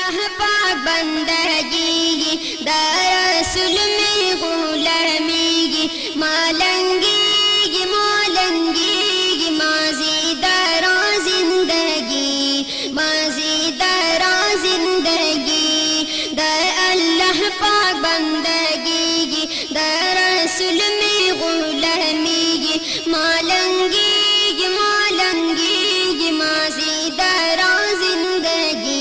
अल्लाह पाक बंदगी दरअसल में गुलामी मालंगी मौलंगी माजी दरा जिंदगी माजी दरा जिंदगी दर अल्लाह पाक बंदगी दरअसल में गुलामी मालंगी मौलंगी माजी दरा जिंदगी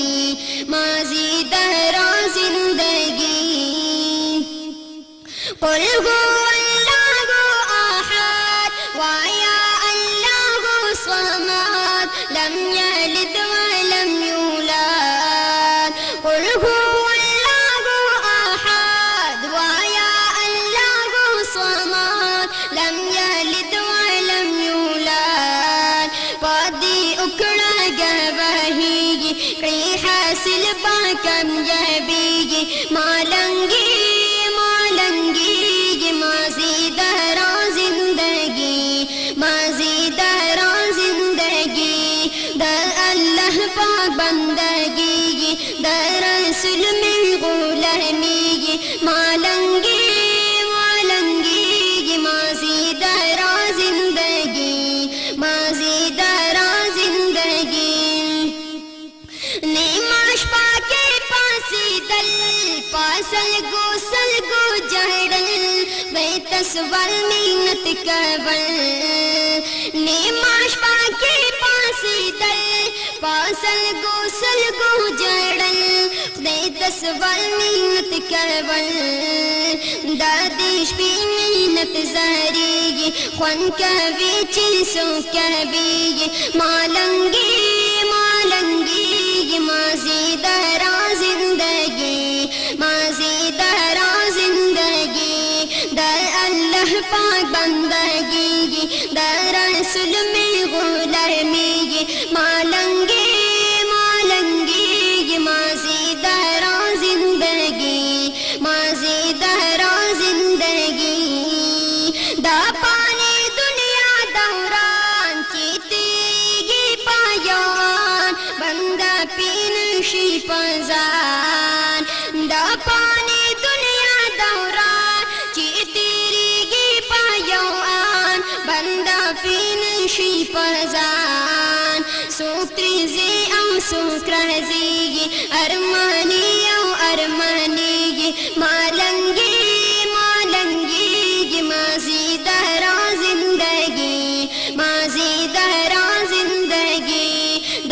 माजी दरा जिंदगी कुल हु अल्लाहु अहद व या अल्लाहु समद लम यलिद व लम यूलद कुल हु अल्लाहु अहद व या अल्लाहु समद लम यलिद व लम यूलद पदी उकड़ा गवाही कई हासिल बाकम यबी मालंगी माजी दरा जिंदगी माजी दरा जिंदगी दर अल्लाह पाक बंदगी दरअसल में गुलामी मालंगी मौलंगी माजी दरा जिंदगी माजी दरा जिंदगी नेमाश पाके पासी दल पासल गो जड़ल तस्वर मिन्नत कबल नेमाश पाके पासी दल पासल गो जड़ल तस्वर मिन्नत कबल दादिश भी मिन्नत जारी ख्वन कभी चिंसो कभी मालंगी माजी दरा जिंदगी माजी दरा जिंदगी दर अल्लाह पाक बंदगी दरअसल में गुलामी मालंगी माजी दरा जिंदगी माजी दरा जिंदगी दा पानी दुनिया दौरान की तेगी पायान बंदा पीन शी पजान दा पानी दुनिया दौरान की तेगी पायान बंदा पीन शी पजान सूत्री जी सूक्रजी अरमानी अरमानी मालंगी माजी दरा जिंदगी माजी दरा जिंदगी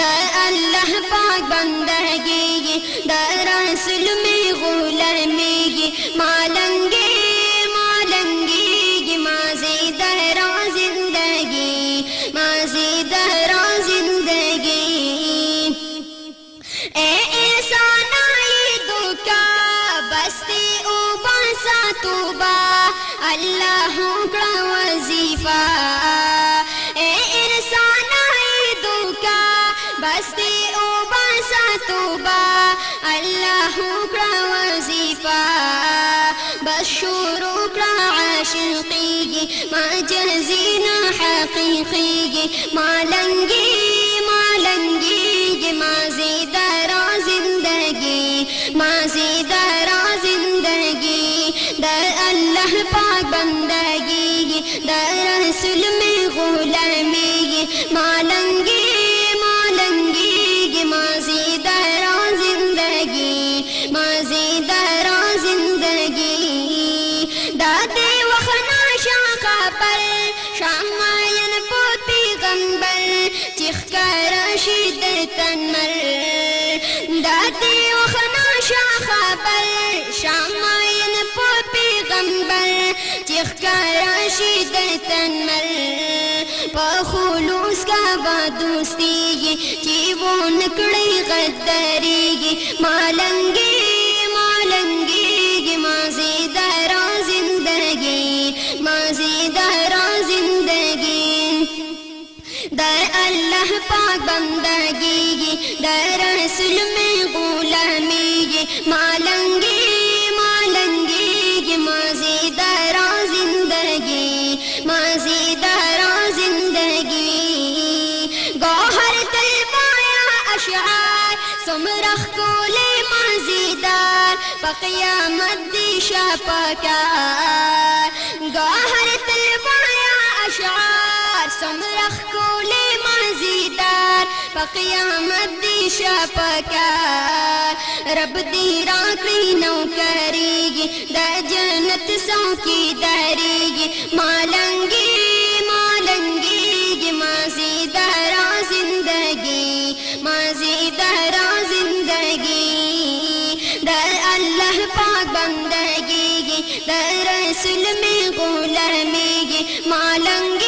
दर अल्लाह पाक बंदगी दरअसल में गुलामी मालंगी माजी दरा जिंदगी माजी दरा जिंदगी ए इंसान आई दुका बस्ती उबासा तूबा अल्लाह का वजीफा ए इंसान आई दुका बस्ती उबासा तूबा अल्लाह का वजीफा बशुरू का आशिकी मजजीना हकीकी मालंगी माजी दरा जिंदगी माजी दरा जिंदगी दर अल्लाह पाक बंदगी दरअसल में गुलामी मालंगी माजी दरा जिंदगी माजी दरा जिंदगी दादे वखना शाखा पर शामायन पोती गंबर चिखकर शिद्दतन मर दादे वखना शाखा पर शामायन पोती गंबर चिखकर शिद्दतन मर बखुलूस का दोस्ती कि वो निकड़ी गद्दारी मालंगी माजी दरा जिंदगी माजी दरा जिंदगी दर अल्लाह पाक बंदगी दरअसल में गुलामी मालंगी माजी दरा जिंदगी माजी दरा जिंदगी गौहर तलवाया अशआर सुमरख कोले मज़ीदार क़यामत दी शापकार गौहर तलवाया अशार समरख कोले मज़ीदार क़यामत दी शापकार रब दी राखी नौ करेगी द जन्नत सौ की दरेगी मालंगी मालंगी मज़ीदार जिंदगी मज़ीदार जिंदगी दर अल्लाह पाक बंदगी दर रसूल में गुलामी मालंगी